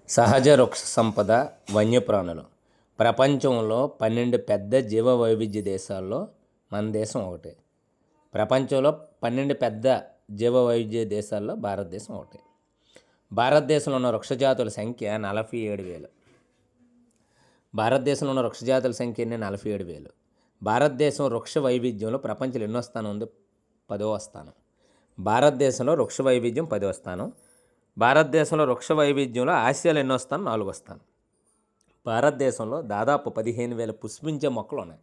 సహజ వృక్ష సంపద వన్యప్రాణులు. ప్రపంచంలో 12 పెద్ద జీవ వైవిధ్య దేశాల్లో మన దేశం ఒకటి. ప్రపంచంలో 12 పెద్ద జీవ వైవిధ్య దేశాల్లో భారతదేశం ఒకటి. భారతదేశంలో ఉన్న వృక్షజాతుల సంఖ్య 47,000. భారతదేశంలో ఉన్న వృక్షజాతుల సంఖ్య 47,000. భారతదేశం వృక్ష వైవిధ్యంలో ప్రపంచంలో ఎన్నో స్థానం ఉంది? 10వ స్థానం. భారతదేశంలో వృక్ష వైవిధ్యం 10వ స్థానం. భారతదేశంలో వృక్ష వైవిధ్యంలో ఆసియాలో ఎన్నో స్థానం? 4వ స్థానం. భారతదేశంలో దాదాపు 15,000 పుష్పించే మొక్కలు ఉన్నాయి.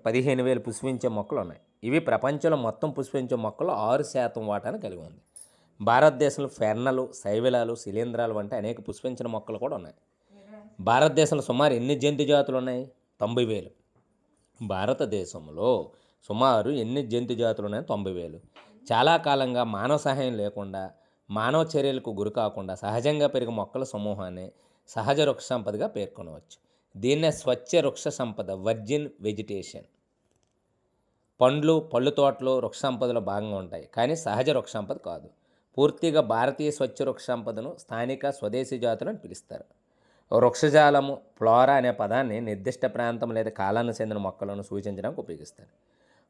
15,000 పుష్పించే మొక్కలు ఉన్నాయి. ఇవి ప్రపంచంలో మొత్తం పుష్పించే మొక్కలు 6% వాటాను కలిగి ఉంది. భారతదేశంలో ఫెర్నలు, శైవలాలు, శిలీంధ్రాలు వంటి అనేక పుష్పించిన మొక్కలు కూడా ఉన్నాయి. భారతదేశంలో సుమారు ఎన్ని జంతు జాతులు ఉన్నాయి? 90,000. భారతదేశంలో సుమారు ఎన్ని జంతు జాతులు ఉన్నాయి? 90,000. చాలా కాలంగా మానవ సహాయం లేకుండా, మానవ చర్యలకు గురి కాకుండా సహజంగా పెరిగే మొక్కల సమూహాన్ని సహజ వృక్ష సంపదగా పేర్కొనవచ్చు. దీన్నే స్వచ్ఛ వృక్ష సంపద, వర్జిన్ వెజిటేషన్. పండ్లు, పళ్ళు తోటలు వృక్ష సంపదలో భాగంగా ఉంటాయి, కానీ సహజ వృక్ష సంపద కాదు. పూర్తిగా భారతీయ స్వచ్ఛ వృక్ష సంపదను స్థానిక స్వదేశీ జాతులను పిలుస్తారు. వృక్షజాలము, ఫ్లోరా అనే పదాన్ని నిర్దిష్ట ప్రాంతం లేదా కాలానికి చెందిన మొక్కలను సూచించడానికి ఉపయోగిస్తారు.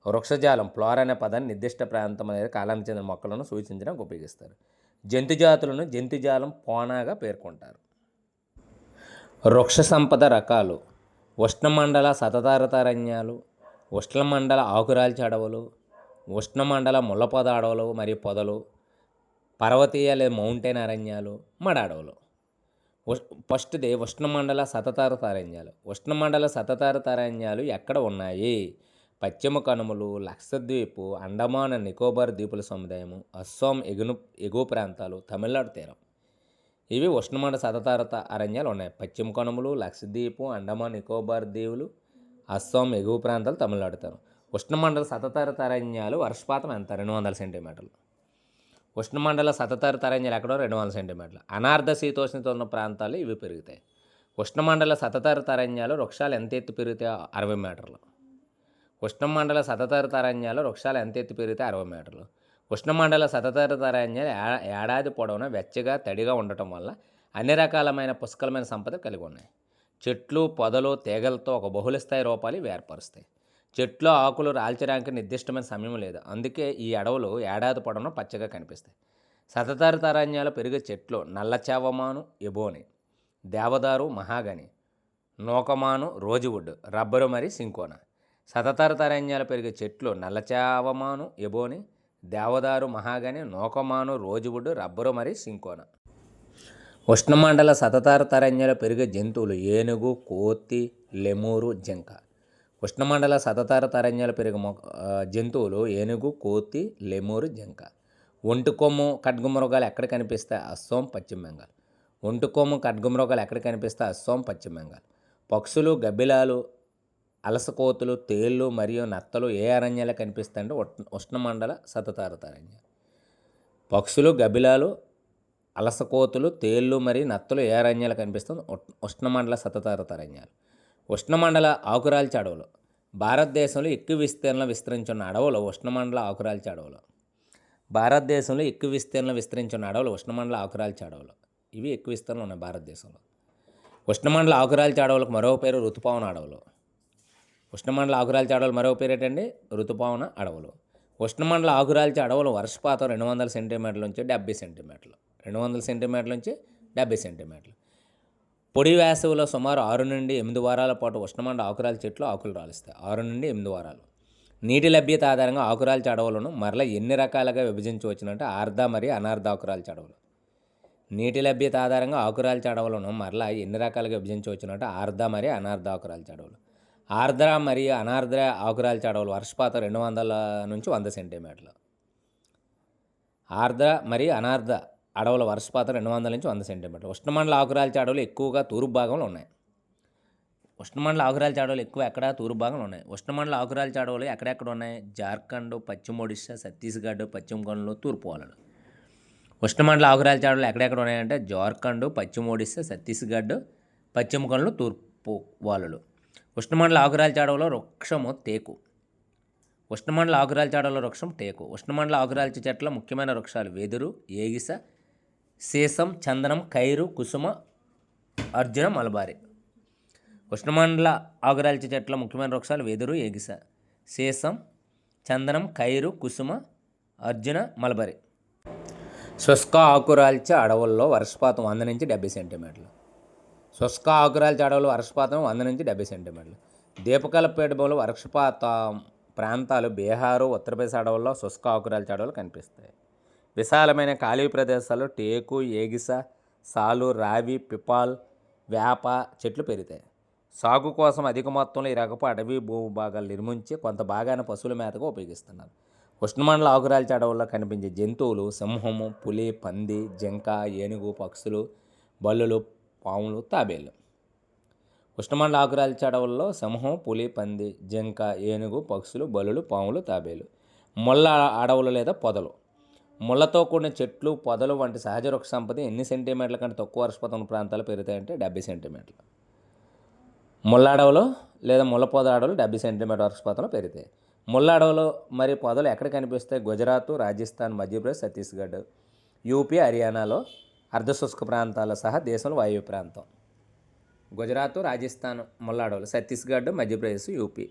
వృక్షజాలం, ఫ్లోరా అనే పదాన్ని నిర్దిష్ట ప్రాంతం లేదా కాలానికి చెందిన మొక్కలను సూచించడానికి ఉపయోగిస్తారు. జంతుజాతులను జంతుజాలం పోనాగా పేర్కొంటారు. వృక్ష సంపద రకాలు: ఉష్ణమండల సతతారతారణ్యాలు, ఉష్ణమండల ఆకురాల్చే అడవులు, ఉష్ణమండల ముళ్ళపొద అడవులు మరియు పొదలు, పర్వతీయ లేదా మౌంటైన్ అరణ్యాలు, మడ అడవులు. ఫస్ట్ది ఉష్ణమండల సతతారతారణ్యాలు. ఉష్ణమండల సతతారతారణ్యాలు ఎక్కడ ఉన్నాయి? పశ్చిమ కనుమలు, లక్షద్వీప్, అండమాన్ నికోబార్ ద్వీపుల సముదాయము, అస్సాం ఎగువ ప్రాంతాలు, తమిళనాడు తీరం. ఇవి ఉష్ణమండల సతతారత అరణ్యాలు ఉన్నాయి. పశ్చిమ కనుమలు, లక్షద్వీప్, అండమాన్ నికోబార్ దీవులు, అస్సాం ఎగువ ప్రాంతాలు, తమిళనాడు తీరం. ఉష్ణమండల సతతారత అరణ్యాలు వర్షపాతం ఎంత? 200 సెంటీమీటర్లు. ఉష్ణమండల సతతారత అరణ్యాలు ఎక్కడో 200 సెంటీమీటర్లు. అనార్ధ శీతోష్ణ ప్రాంతాలు ఇవి పెరుగుతాయి. ఉష్ణమండల సతతారత అరణ్యాలు వృక్షాలు ఎంత ఎత్తు పెరిగితే 60 మీటర్లు. ఉష్ణమండల సతతారత అరణ్యాలు వృక్షాలు ఎంత ఎత్తు పెరిగితే 60 మీటర్లు. ఉష్ణమండల సతతారత అరణ్యాలు ఏడాది పొడవునా వెచ్చగా, తడిగా ఉండటం వల్ల అన్ని రకాలమైన పుష్కలమైన సంపద కలిగి ఉన్నాయి. చెట్లు, పొదలు, తీగలతో ఒక బహుళస్థాయి రూపాలు ఇవి ఏర్పరుస్తాయి. చెట్లు ఆకులు రాల్చడానికి నిర్దిష్టమైన సమయం లేదు, అందుకే ఈ అడవులు ఏడాది పొడవునా పచ్చగా కనిపిస్తాయి. సతతారత అరణ్యాలు పెరిగే చెట్లు నల్లచావమాను, ఎబోని, దేవదారు, మహాగని, నూకమాను, రోజువుడ్, రబ్బరు మరియు సింకోనా. సతతారత అరణ్యాలు పెరిగే చెట్లు నల్లచావమాను, ఎబోని, దేవదారు, మహాగని, నూకమాను, రోజువుడ్, రబ్బరు మరియు సింకోనా. ఉష్ణమండల సతతారత అరణ్యాలు పెరిగే జంతువులు ఏనుగు, కోతి, లెమూరు, జింక. ఉష్ణమండల సతతారత అరణ్యాలు పెరిగే జంతువులు ఏనుగు, కోతి, లెమూరు, జింక. ఒంటికొమ్ము ఖడ్గమృగాలు ఎక్కడ కనిపిస్తాయి? అస్సాం, పశ్చిమ బెంగాల్. ఒంటికొమ్ము ఖడ్గమృగాలు ఎక్కడ కనిపిస్తాయి? అస్సాం, పశ్చిమ బెంగాల్. పక్షులు, గబ్బిలాలు, అలసకోతులు, తేళ్ళు మరియు నత్తలు ఏ అరణ్యాలు కనిపిస్తాయంటే ఉష్ణమండల సతతారత అరణ్యాలు. పక్షులు, గబ్బిలాలు, అలసకోతులు, తేళ్ళు మరియు నత్తలు ఏ అరణ్యాలు కనిపిస్తుంది? ఉష్ణమండల సతతారత అరణ్యాలు. ఉష్ణమండల ఆకురాల్చే అడవులు. భారతదేశంలో ఎక్కువ విస్తీర్ణంలో విస్తరించున్న అడవులు ఉష్ణమండల ఆకురాల్చే అడవులు. భారతదేశంలో ఎక్కువ విస్తీర్ణంలో విస్తరించిన అడవులు ఉష్ణమండల ఆకురాల్చే అడవులు. ఇవి ఎక్కువ విస్తీర్ణంలో ఉన్నాయి భారతదేశంలో. ఉష్ణమండల ఆకురాల్చే అడవులకు మరో పేరు ఋతుపవన అడవులు. ఉష్ణమండల ఆకురాల్చే అడవులు మరో పేరు ఏంటండి? ఋతుపవన అడవులు. ఉష్ణమండల ఆకురాల్చే అడవులు వర్షపాతం 200 సెంటీమీటర్ల నుంచి 70 సెంటీమీటర్లు. 200 సెంటీమీటర్ల నుంచి 70 సెంటీమీటర్లు. పొడి వేసవిలో సుమారు 6 నుండి 8 వారాల పాటు ఉష్ణమండల ఆకురాల్చే చెట్లు ఆకులు రాలుస్తాయి. 6 నుండి 8 వారాలు. నీటి లభ్యత ఆధారంగా ఆకురాల్చే అడవులను మరలా ఎన్ని రకాలుగా విభజించవచ్చునంటే ఆర్ద్ర మరియు అనార్ద్ర ఆకురాల్చే అడవులు. నీటి లభ్యత ఆధారంగా ఆకురాల్చే అడవులను మరలా ఎన్ని రకాలుగా విభజించవచ్చునంటే ఆర్ద్ర మరియు అనార్ద్ర ఆకురాల్చే అడవులు. ఆర్ద్ర మరియు అనార్ద్ర ఆకురాల్చే అడవులు వర్షపాతం 200 నుంచి 100 సెంటీమీటర్లు. ఆర్ద్ర మరియు అనార్ద్ర అడవుల వర్షపాతం 200 నుంచి 100 సెంటీమీటర్లు. ఉష్ణమండల ఆకురాల్చే అడవులు ఎక్కువగా తూర్పు భాగంలో ఉన్నాయి. ఉష్ణమండల ఆకురాల్చే అడవులు ఎక్కువ ఎక్కడ? తూర్పు భాగంలో ఉన్నాయి. ఉష్ణమండల ఆకురాల్చే అడవులు ఎక్కడెక్కడ ఉన్నాయి? జార్ఖండ్, పశ్చిమ ఒడిశా, ఛత్తీస్గఢ్, పశ్చిమ కనుమలు, తూర్పు వాలలు. ఉష్ణమండల ఆకురాల్చే అడవులు ఎక్కడెక్కడ ఉన్నాయంటే జార్ఖండ్, పశ్చిమ ఒడిశా, ఛత్తీస్గఢ్, పశ్చిమ కనుమలు, తూర్పు వాలలు. ఉష్ణమండల ఆకురాల్చే అడవులో వృక్షము టేకు. ఉష్ణమండల ఆకురాల్చే అడవుల వృక్షం టేకు. ఉష్ణమండల ఆకురాల్చే చెట్ల ముఖ్యమైన వృక్షాలు వెదురు, ఏగిస, సీసం, చందనం, ఖైరు, కుసుమ, అర్జున, మలబారి. ఉష్ణమండల ఆకురాల్చే చెట్ల ముఖ్యమైన వృక్షాలు వెదురు, ఎగిస. సీసం, చందనం, ఖైరు, కుసుమ, అర్జున, మలబరి. శుష్క ఆకురాల్చే అడవుల్లో వర్షపాతం 100 నుంచి 70 సెంటీమీటర్లు. శుష్క ఆకురాల్చే అడవుల్లో వర్షపాతం 100 నుంచి 70 సెంటీమీటర్లు. దీపకాల పీఠభూములు వర్షపాత ప్రాంతాలు బీహారు, ఉత్తరప్రదేశ్ అడవుల్లో శుష్క ఆకురాల్చే అడవులు కనిపిస్తాయి. విశాలమైన ఖాళీ ప్రదేశాల్లో టేకు, ఏగిస, సాలు, రావి, పిపాల్, వేప చెట్లు పెరుగుతాయి. సాగు కోసం అధిక మొత్తంలో ఈ రకపు అటవీ భూభాగాలు నిర్మించి కొంత భాగాన్ని పశువుల మేతగా ఉపయోగిస్తున్నారు. ఉష్ణమండల ఆకురాల్చే అడవుల్లో కనిపించే జంతువులు సింహము, పులి, పంది, జింక, ఏనుగు, పక్షులు, బల్లులు, పాములు, తాబేళ్ళు. ఉష్ణమండల ఆకురాల్చే అడవుల్లో సింహం, పులి, పంది, జింక, ఏనుగు, పక్షులు, బల్లులు, పాములు, తాబేలు. ముళ్ళ అడవులు లేదా పొదలు. ముళ్ళతో కూడిన చెట్లు, పొదలు వంటి సహజ వృక్ష సంపద ఎన్ని సెంటీమీటర్ల కంటే తక్కువ వర్షపాతం ఉన్న ప్రాంతాలు పెరుగుతాయంటే 70 సెంటీమీటర్లు. ముళ్ళ అడవులు లేదా ముళ్ళ పొద అడవులు 70 సెంటీమీటర్ వర్షపాతంలో పెరుగుతాయి. ముళ్ళ అడవులు మరియు పొదలు ఎక్కడ కనిపిస్తాయి? గుజరాత్, రాజస్థాన్, మధ్యప్రదేశ్, ఛత్తీస్గఢ్, యూపీ, హర్యానాలో అర్ధశుష్క ప్రాంతాలు సహా దేశంలో వాయువ్య ప్రాంతం. గుజరాత్, రాజస్థాన్ ముళ్ళ అడవులు, ఛత్తీస్గఢ్, మధ్యప్రదేశ్, యూపీ.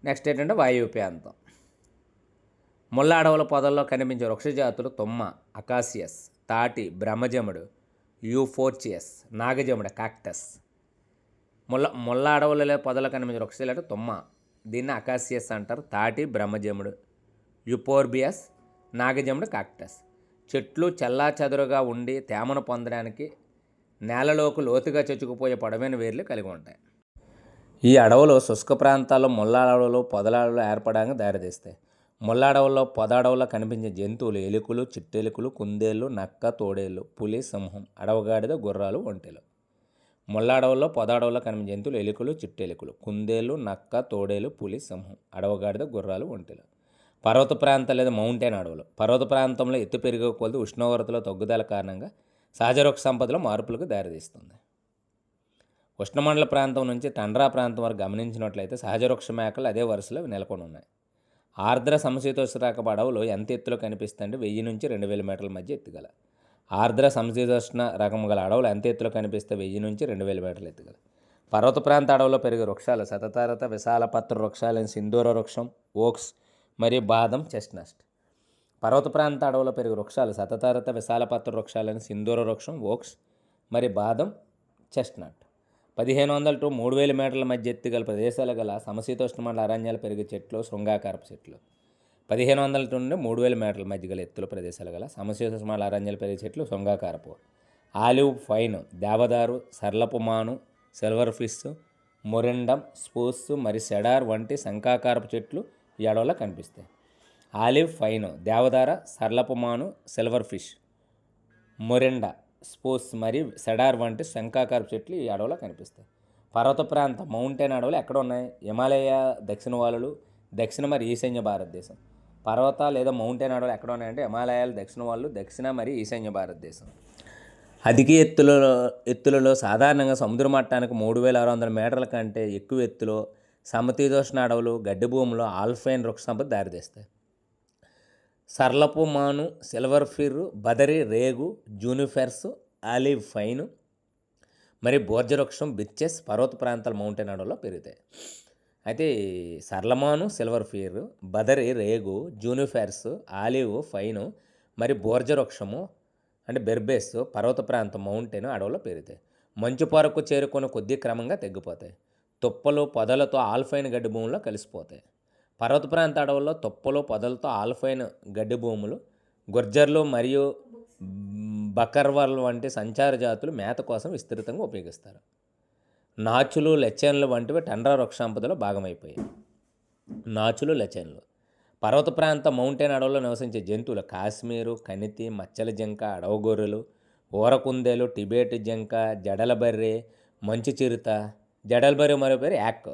నెక్స్ట్ ఏంటంటే వాయువ్య ప్రాంతం. ముళ్ళ అడవుల పొదల్లో కనిపించే వృక్ష జాతులు తుమ్మ, అకాసియస్, తాటి, బ్రహ్మజముడు, యూఫోర్చియస్, నాగజముడు, కాక్టస్. ముళ్ళ అడవులలో పొదలు కనిపించే వృక్షాలు తుమ్మ, దీన్ని అకాసియస్ అంటారు. తాటి, బ్రహ్మజముడు, యుపోర్బియస్, నాగజముడు, కాక్టస్. చెట్లు చెల్లా చెదరుగా ఉండి తేమను పొందడానికి నేలలోకి లోతుగా చొచ్చుకుపోయే పొడవైన వేర్లు కలిగి ఉంటాయి. ఈ అడవులు శుష్క ప్రాంతాల్లో ముళ్ళ అడవులు, పొదల అడవులు ఏర్పడడానికి దారితీస్తాయి. ముళ్ళ అడవుల్లో, పొద అడవుల్లో కనిపించే జంతువులు ఎలుకలు, చిట్టెలుకలు, కుందేళ్ళు, నక్క, తోడేళ్ళు, పులి, సింహం, అడవగాడిద, గుర్రాలు, ఒంటెలు. ముళ్ళ అడవుల్లో, పొద అడవుల్లో కనిపించే జంతువులు ఎలుకలు, చిట్టెలుకలు, కుందేళ్ళు, నక్క, తోడేలు, పులి, సింహం, అడవగాడిద, గుర్రాలు, ఒంటెలు. పర్వత ప్రాంతాలు లేదా మౌంటైన్ అడవులు. పర్వత ప్రాంతంలో ఎత్తు పెరిగే కొలది ఉష్ణోగ్రతలో తగ్గుదల కారణంగా సహజ వృక్ష సంపదలో మార్పులకు దారితీస్తుంది. ఉష్ణమండల ప్రాంతం నుంచి టండ్రా ప్రాంతం వరకు గమనించినట్లయితే సహజ వృక్ష మేకలు అదే వరుసలో నెలకొని ఉన్నాయి. ఆర్ద్ర సమశీతోష్ణ రకపు అడవులు ఎంత ఎత్తులో కనిపిస్తాయంటే 1000 నుంచి 2000 మీటర్ల మధ్య ఎత్తుగల. ఆర్ద్ర సమశీతోష్ణ రకం గల అడవులు ఎంత ఎత్తులో కనిపిస్తే 1000 నుంచి 2000 మీటర్ల ఎత్తుగల. పర్వత ప్రాంత అడవుల్లో పెరిగే వృక్షాలు శతతారత, విశాలపత్ర వృక్షాలైన సింధూర వృక్షం, ఓక్స్ మరియు బాదం, చెస్ట్నట్. పర్వత ప్రాంత అడవుల్లో పెరిగే వృక్షాలు శతతారత, విశాలపత్ర వృక్షాలైన సింధూర వృక్షం, ఓక్స్ మరియు బాదం, చెస్ట్నట్. 1500 to 3000 మీటర్ల మధ్య ఎత్తు గల ప్రదేశాలు గల సమశీతోష్ణమండల అరణ్యాలు పెరిగే చెట్లు శృంగాకారపు చెట్లు. 1500 నుండి 3000 మీటర్ల మధ్య గల ఎత్తుల ప్రదేశాలు గల సమశీతోష్ణమండల అరణ్యాలు పెరిగే చెట్లు శృంగాకారపు. ఆలివ్, ఫైన్, దేవదారు, సర్లపు మాను, సిల్వర్ ఫిష్, మొరిండం, స్పూస్ మరియు సెడార్ వంటి శంఖాకారపు చెట్లు ఈ అడవుల్లో కనిపిస్తాయి. ఆలివ్, ఫైన్, దేవదార, సర్లపు మాను, సిల్వర్ ఫిష్, మొరిండా, స్పూస్ మరియు సెడార్ వంటి శంఖాకారపు చెట్లు ఈ అడవులో కనిపిస్తాయి. పర్వత ప్రాంత మౌంటైన్ అడవులు ఎక్కడ ఉన్నాయి? హిమాలయ దక్షిణ వాలులు, దక్షిణ మరియు ఈశాన్య భారతదేశం. పర్వత లేదా మౌంటైన్ అడవులు ఎక్కడ ఉన్నాయంటే హిమాలయాలు దక్షిణ వాళ్ళు, దక్షిణ మరియు ఈశాన్య భారతదేశం. అధిక ఎత్తులలో సాధారణంగా సముద్ర మట్టానికి 3600 మీటర్ల కంటే ఎక్కువ ఎత్తులో సమశీతోష్ణ అడవులు, గడ్డి భూములు ఆల్పైన్ వృక్ష సంపద దారితీస్తాయి. సర్లపు మాను, సిల్వర్ ఫిర్, బదరి, రేగు, జూనిఫెర్స్, ఆలివ్, ఫైన్ మరియు బోర్జ వృక్షం, బిర్చెస్ పర్వత ప్రాంతాల మౌంటైన్ అడవుల్లో పెరుగుతాయి. అయితే సర్లమాను, సిల్వర్ ఫిర్, బదరి, రేగు, జూనిఫెర్స్, ఆలివ్, ఫైన్ మరియు బోర్జ వృక్షము అంటే బెర్బేస్ పర్వత ప్రాంతం మౌంటైన్ అడవుల్లో పెరుగుతాయి. మంచు పొరకు చేరుకొని కొద్ది క్రమంగా తగ్గిపోతాయి. తుప్పలు, పొదలతో ఆల్పైన్ గడ్డి భూముల్లో కలిసిపోతాయి. పర్వత ప్రాంత అడవుల్లో తుప్పలు, పొదలతో ఆల్పైన్ గడ్డి భూములు, గుర్జర్లు మరియు బకర్వాల్ వంటి సంచార జాతులు మేత కోసం విస్తృతంగా ఉపయోగిస్తారు. నాచులు, లెచెన్లు వంటివి టండ్రా వృక్ష సంపదలో భాగమైపోయాయి. నాచులు, లెచెన్లు పర్వత ప్రాంత మౌంటైన్ అడవుల్లో నివసించే జంతువులు కాశ్మీరు, కనితి, మచ్చల జింక, అడవి గొర్రెలు, ఊరకుందేలు, టిబెట్ జింక, జడల బర్రె, మంచు చిరుత. జడల బర్రె మరో పేరు యాక్.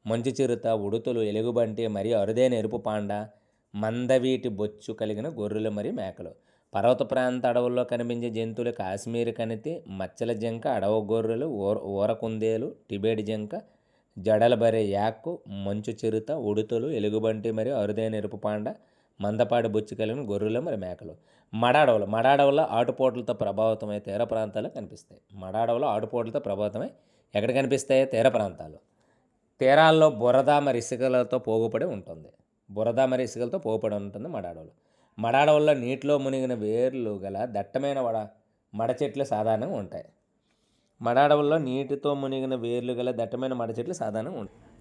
మంచు చిరుత, ఉడుతలు, ఎలుగుబంటి మరియు అరుదైన ఎరుపు పాండ, మందవీటి బొచ్చు కలిగిన గొర్రెలు మరియు మేకలు. పర్వత ప్రాంత అడవుల్లో కనిపించే జంతువులు కాశ్మీర్ కనితి, మచ్చల జింక, అడవి గొర్రెలు, ఊరకుందేలు, టిబెట్ జింక, జడల బర్రె యాక్, మంచు చిరుత, ఉడుతలు, ఎలుగుబంటి మరియు అరుదైన ఎరుపు పాండ, మందపాటి బొచ్చు కలిగిన గొర్రెలు మరి మేకలు. మడాడవులు ఆటుపోట్లతో ప్రభావితమై తీర ప్రాంతాలు కనిపిస్తాయి. మడాడవులు ఆటుపోట్లతో ప్రభావితమై ఎక్కడ కనిపిస్తాయి? తీర ప్రాంతాలు. తీరాల్లో బురద మరి ఇసుకలతో పోగుపడి ఉంటుంది. మడాడవుల్లో నీటిలో మునిగిన వేర్లు గల దట్టమైన మడ చెట్లు సాధారణంగా ఉంటాయి.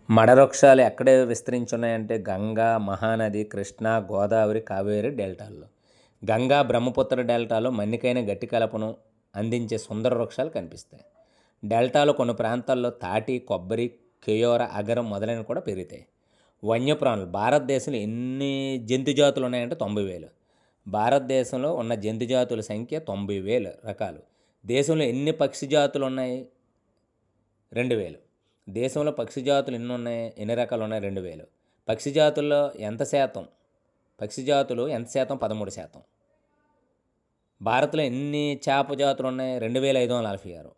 మడ వృక్షాలు ఎక్కడ విస్తరించున్నాయంటే గంగా, మహానది, కృష్ణా, గోదావరి, కావేరి డెల్టాల్లో. గంగా, బ్రహ్మపుత్ర డెల్టాలో మన్నికైన గట్టి కలపను అందించే సుందర వృక్షాలు కనిపిస్తాయి. డెల్టాలో కొన్ని ప్రాంతాల్లో తాటి, కొబ్బరి, కెయోర, అగరం మొదలైనవి కూడా పెరుగుతాయి. వన్యప్రాణులు. భారతదేశంలో ఎన్ని జంతు జాతులు ఉన్నాయంటే 90,000. భారతదేశంలో ఉన్న జంతు జాతుల సంఖ్య 90,000 రకాలు. దేశంలో ఎన్ని పక్షి జాతులు ఉన్నాయి? 2,000. దేశంలో పక్షి జాతులు ఎన్ని రకాలు ఉన్నాయి? 2,000. పక్షి జాతుల్లో ఎంత శాతం? 13%. భారత్లో ఎన్ని చేప జాతులు ఉన్నాయి? 2,546.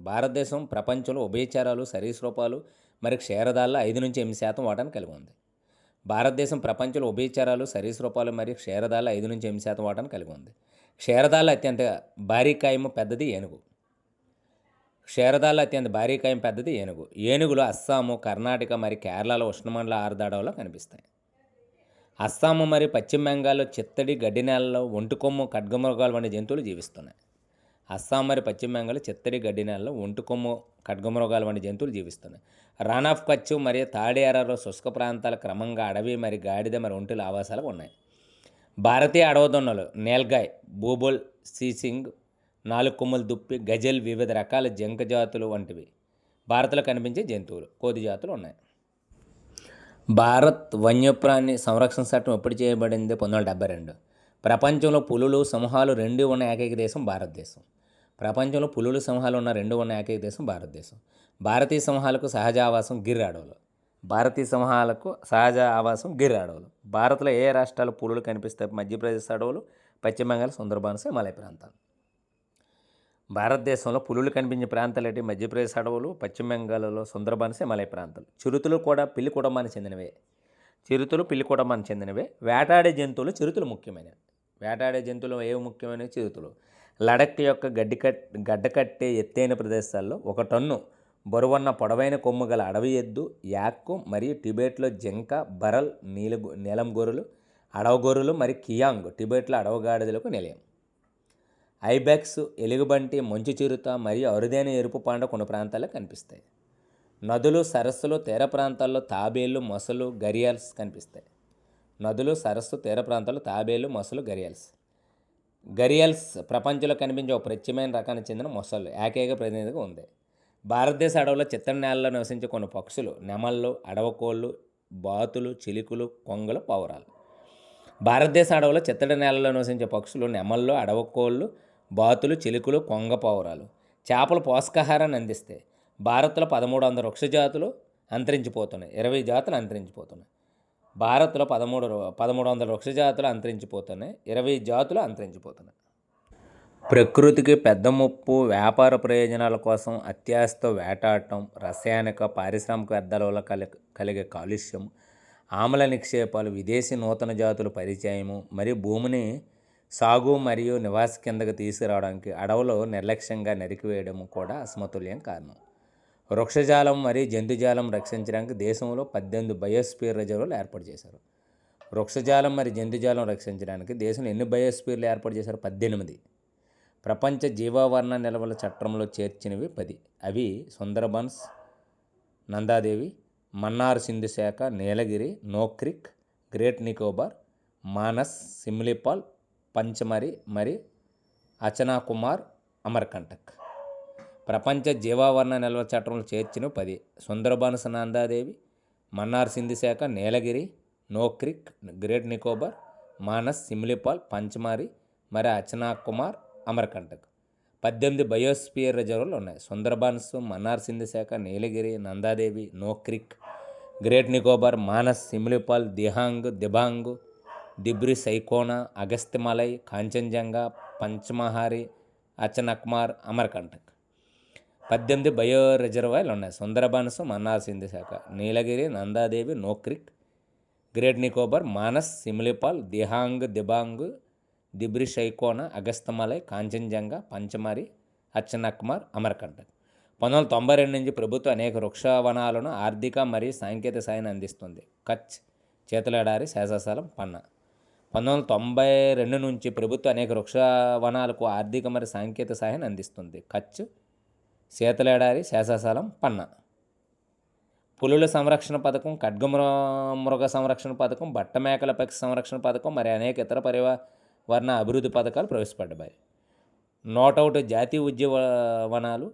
భారతదేశం ప్రపంచంలో ఉభయచరాలు, సరీసృపాలు మరి క్షీరదాల్లో 5-8% వాటాను కలిగి ఉంది. క్షీరదాల్లో అత్యంత భారీ కాయం పెద్దది ఏనుగు. ఏనుగులు అస్సాము, కర్ణాటక మరి కేరళలో ఉష్ణమండల ఆరుదాడవలో కనిపిస్తాయి. అస్సాము మరి పశ్చిమ బెంగాల్లో చిత్తడి గడ్డి నేలలో ఒంటికొమ్ము ఖడ్గమృగాలు వంటి జంతువులు జీవిస్తున్నాయి. రన్ ఆఫ్ కచ్ మరియు థాడ్ ఏరాలో శుష్క ప్రాంతాల క్రమంగా అడవి మరి గాడిద మరి ఒంటెల ఆవాసాలు ఉన్నాయి. భారతీయ అడవిదొన్నలు నీల్గాయ్, బూబుల్, సీసింగ్, నాలుగు కొమ్ముల దుప్పి, గజల్, వివిధ రకాల జంక జాతులు వంటివి భారత్లో కనిపించే జంతువులు. కోతి జాతులు ఉన్నాయి. భారత్ వన్యప్రాణి సంరక్షణ చట్టం ఎప్పుడు చేయబడింది? 1972. ప్రపంచంలో పులులు సమూహాలు రెండు ఉన్న ఏకైక దేశం భారతదేశం. భారతీయ సమూహాలకు సహజ ఆవాసం గిర్ అడవులు. భారత్లో ఏ రాష్ట్రాలు పులులు కనిపిస్తాయి? మధ్యప్రదేశ్ అడవులు, పశ్చిమ బెంగాల్, సుందర్బన్స్, హిమాలయ ప్రాంతాలు. భారతదేశంలో పులులు కనిపించే ప్రాంతాలు ఏంటి? మధ్యప్రదేశ్ అడవులు, పశ్చిమ బెంగాల్లో సుందర్బన్స్, హిమాలయ ప్రాంతాలు. చిరుతలు కూడా పిల్లి కుటుంబానికి చెందినవే. వేటాడే జంతువులు చిరుతలు ముఖ్యమైనవి. ఏవి ముఖ్యమైనవి? చిరుతలు. లడక్ యొక్క గడ్డకట్టే ఎత్తైన ప్రదేశాల్లో 1 టన్ను బరువున్న పొడవైన కొమ్ము గల అడవి ఎద్దు, యాక్కు మరియు టిబెట్లో జింక, బరల్, నీలం గొర్రెలు, అడవి గొర్రెలు మరియు కియాంగ్ టిబెట్లో అడవిగాడిదలకు నిలయం. ఐబెక్స్, ఎలుగుబంటి, మంచు చిరుత మరియు అరుదైన ఎరుపు పాండ కొన్ని ప్రాంతాల్లో కనిపిస్తాయి. నదులు, సరస్సులు, తీర ప్రాంతాల్లో తాబేళ్లు, మొసలు, గరియాల్స్ కనిపిస్తాయి. గరియాల్స్ ప్రపంచంలో కనిపించే ఒక ప్రత్యేకమైన రకానికి చెందిన మొసళ్ళు ఏకైక ప్రతినిధిగా ఉంది. భారతదేశ అడవుల్లో చిత్తడి నేలలో నివసించే కొన్ని పక్షులు నెమళ్ళు, అడవకోళ్ళు, బాతులు, చిలుకలు, కొంగలు, పావురాలు. భారతదేశ అడవుల్లో చిత్తడి నేలలో నివసించే పక్షులు నెమళ్ళు, అడవకోళ్ళు, బాతులు, చిలుకలు, కొంగ, పావురాలు. చేపలు పోషకాహారాన్ని అందిస్తాయి. భారత్లో 1,300 వృక్ష జాతులు అంతరించిపోతున్నాయి. 20 జాతులు అంతరించిపోతున్నాయి. 20 జాతులు అంతరించిపోతున్నాయి. ప్రకృతికి పెద్ద ముప్పు. వ్యాపార ప్రయోజనాల కోసం అత్యాశతో వేటాడటం, రసాయనిక, పారిశ్రామిక వ్యర్థాల వల్ల కలిగే కాలుష్యం, ఆమ్ల నిక్షేపాలు, విదేశీ నూతన జాతుల పరిచయము మరియు భూమిని సాగు మరియు నివాస కిందకు తీసుకురావడానికి అడవులు నిర్లక్ష్యంగా నరికివేయడం కూడా అసమతుల్యం కారణం. వృక్షజాలం మరియు జంతుజాలం రక్షించడానికి దేశంలో 18 బయోస్పియర్ రిజర్వులు ఏర్పాటు చేశారు. వృక్షజాలం మరియు జంతుజాలం రక్షించడానికి దేశంలో ఎన్ని బయోస్పియర్లు ఏర్పాటు చేశారు? 18. ప్రపంచ జీవావరణ నిల్వల చట్టంలో చేర్చినవి 10. అవి సుందర్బన్స్, నందాదేవి, మన్నార్ సింధు శాఖ, నీలగిరి, నోక్రిక్, గ్రేట్ నికోబార్, మానస్, సిమ్లీపాల్, పంచమరి మరియు అచనాకుమార్, అమర్కంటక్. ప్రపంచ జీవావరణ నిల్వల చట్టంలో చేర్చినవి 10. సుందర్బన్స్, నందాదేవి, మన్నార్ సింధు శాఖ, నీలగిరి, నోక్రిక్, గ్రేట్ నికోబార్, మానస్, సిమ్లీపాల్, పంచమరి మరియు అచనాకుమార్, అమర్కంటక్. 18 బయోస్పియర్ రిజర్వులు ఉన్నాయి. సుందర్బన్స్, మన్నార్ సింధు శాఖ, నీలగిరి, నందాదేవి, నోక్రిక్, గ్రేట్ నికోబార్, మానస్, సిమ్లీపాల్, దిబాంగ్, దిబ్రి సైకోనా, అగస్త్యమలై, కాంచన్జంగా, పంచమహారి, అచనక్మార్, అమర్కంటక్. 18 బయో రిజర్వాయర్లు ఉన్నాయి. సుందర్బన్స్, మన్నార్ సింధు శాఖ, నీలగిరి, నందాదేవి, నోక్రిక్, గ్రేట్ నికోబార్, మానస్, సిమిలిపాల్, దిహాంగ్, దిబాంగ్, దిబ్రిషైకోనా, అగస్తమలై, కాంచన్జంగా, పంచమరి, అచ్చనక్మార్, అమర్కంటక్. 1992 నుంచి ప్రభుత్వం అనేక వృక్షవనాలను ఆర్థిక మరియు సాంకేతిక సాయాన్ని అందిస్తుంది. కచ్ చేతులెడారి, శేషాచలం, పన్నా. 1992 నుంచి ప్రభుత్వం అనేక వృక్షవనాలకు ఆర్థిక మరియు సాంకేతిక సహాయాన్ని అందిస్తుంది. కచ్, శీతలేడారి, శేషాచలం, పన్నా. పులుల సంరక్షణ పథకం, మృగ సంరక్షణ పథకం, బట్టమేకల పక్షి సంరక్షణ పథకం మరియు అనేక ఇతర పర్యావరణ అభివృద్ధి పథకాలు ప్రవేశపెట్టబడ్డాయి. 101 జాతీయ ఉద్యానవనాలు,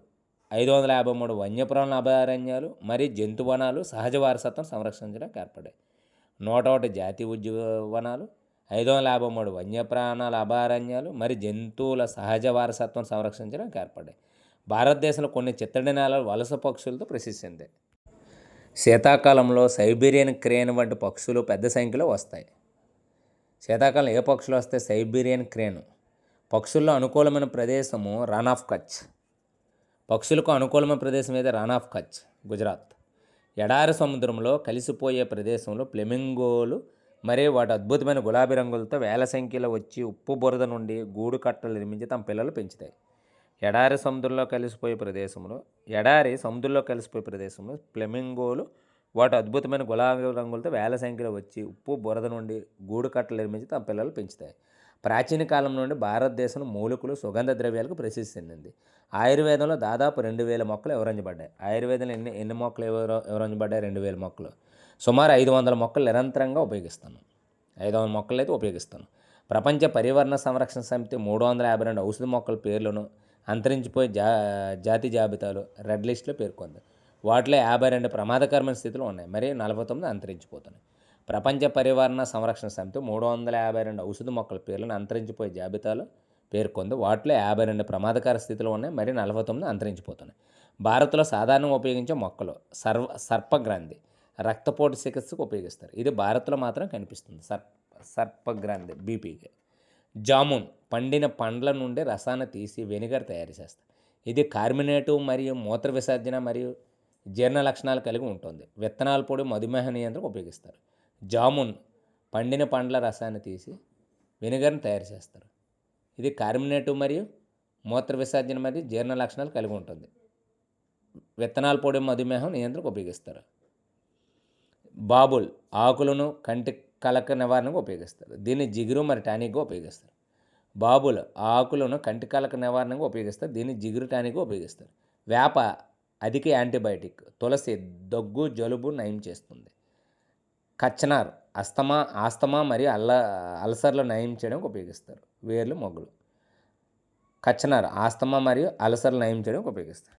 553 వన్యప్రాణుల అభయారణ్యాలు మరియు జంతువనాలు సహజ వారసత్వం సంరక్షించడానికి ఏర్పడ్డాయి. 101 జాతీయ ఉద్యానవనాలు, 553 వన్యప్రాణుల అభయారణ్యాలు మరియు జంతువుల సహజ వారసత్వం సంరక్షించడానికి ఏర్పడ్డాయి. భారతదేశంలో కొన్ని చిత్తడి నేలలు వలస పక్షులతో ప్రసిద్ధి చెందాయి. శీతాకాలంలో సైబీరియన్ క్రేన్ వంటి పక్షులు పెద్ద సంఖ్యలో వస్తాయి. శీతాకాలం ఏ పక్షులు వస్తాయి? Siberian crane. పక్షుల్లో అనుకూలమైన ప్రదేశము రన్ ఆఫ్ కచ్. పక్షులకు అనుకూలమైన ప్రదేశం ఏది? Run of Kutch, Gujarat. ఎడారి సముద్రంలో కలిసిపోయే ప్రదేశంలో ఫ్లెమింగోలు మరియు వాటి అద్భుతమైన గులాబీ రంగులతో వేల సంఖ్యలో వచ్చి ఉప్పు బురద నుండి గూడు కట్టలు నిర్మించి తమ పిల్లలు పెంచుతాయి. ఎడారి సముద్రంలో కలిసిపోయే ప్రదేశంలో ఫ్లెమింగోలు వాటి అద్భుతమైన గులాబీ రంగులతో వేల సంఖ్యలో వచ్చి ఉప్పు బురద నుండి గూడు కట్టలు నిర్మించి తమ పిల్లలు పెంచుతాయి. ప్రాచీన కాలం నుండి భారతదేశంలో మూలికలు, సుగంధ ద్రవ్యాలకు ప్రసిద్ధి చెందింది. ఆయుర్వేదంలో దాదాపు 2000 మొక్కలు వివరించబడ్డాయి. ఆయుర్వేదంలో ఎన్ని మొక్కలు వివరించబడ్డాయి? 2000 మొక్కలు. సుమారు 500 మొక్కలు నిరంతరంగా ఉపయోగిస్తాను. 500 మొక్కలు అయితే ఉపయోగిస్తాను. ప్రపంచ పర్యావరణ సంరక్షణ సమితి 352 ఔషధ మొక్కల పేర్లను అంతరించిపోయే జాతి జాబితాలో రెడ్ లిస్టులో పేర్కొంది. వాటిలో 52 ప్రమాదకరమైన స్థితిలో ఉన్నాయి, మరి 49 అంతరించిపోతున్నాయి. ప్రపంచ పర్యావరణ సంరక్షణ సమితి 352 ఔషధ మొక్కల పేర్లను అంతరించిపోయే జాబితాలో పేర్కొంది. వాటిలో 52 ప్రమాదకర స్థితిలో ఉన్నాయి, మరి 49 అంతరించిపోతున్నాయి. భారత్లో సాధారణంగా ఉపయోగించే మొక్కలు సర్పగ్రాంథి, రక్తపోటు చికిత్సకు ఉపయోగిస్తారు. ఇది భారత్లో మాత్రం కనిపిస్తుంది. సర్పగ్రాంథి బీపీకి. జామున్, పండిన పండ్ల నుండి రసాన్ని తీసి వెనిగర్ తయారు చేస్తారు. ఇది కార్మినేటివ్ మరియు మూత్ర విసర్జన మరియు జీర్ణ లక్షణాలు కలిగి ఉంటుంది. విత్తనాల పొడి మధుమేహ నియంత్రణకు ఉపయోగిస్తారు. జామున్, పండిన పండ్ల రసాన్ని తీసి వెనిగర్ని తయారు చేస్తారు. ఇది కార్మినేటివ్ మరియు మూత్ర విసర్జన మరియు జీర్ణ లక్షణాలు కలిగి ఉంటుంది. విత్తనాల పొడి మధుమేహం నియంత్రణకు ఉపయోగిస్తారు. బాబుల్, ఆకులను కంటి కలక నివారణకు ఉపయోగిస్తారు. దీన్ని జిగురు మరియు టానిక్గా ఉపయోగిస్తారు. బాబుల్ ఆకులను కంటి కలక నివారణకు ఉపయోగిస్తారు. దీన్ని జిగురు టానిక్గా ఉపయోగిస్తారు. వేప అధిక యాంటీబయాటిక్. తులసి దగ్గు, జలుబు నయం చేస్తుంది. కచ్చనార్ ఆస్తమా మరియు అల్సర్లు నయం చేయడానికి ఉపయోగిస్తారు. వేర్లు, మొగ్గలు. కచ్చనార్ ఆస్తమా మరియు అల్సర్లు నయం చేయడానికి ఉపయోగిస్తారు.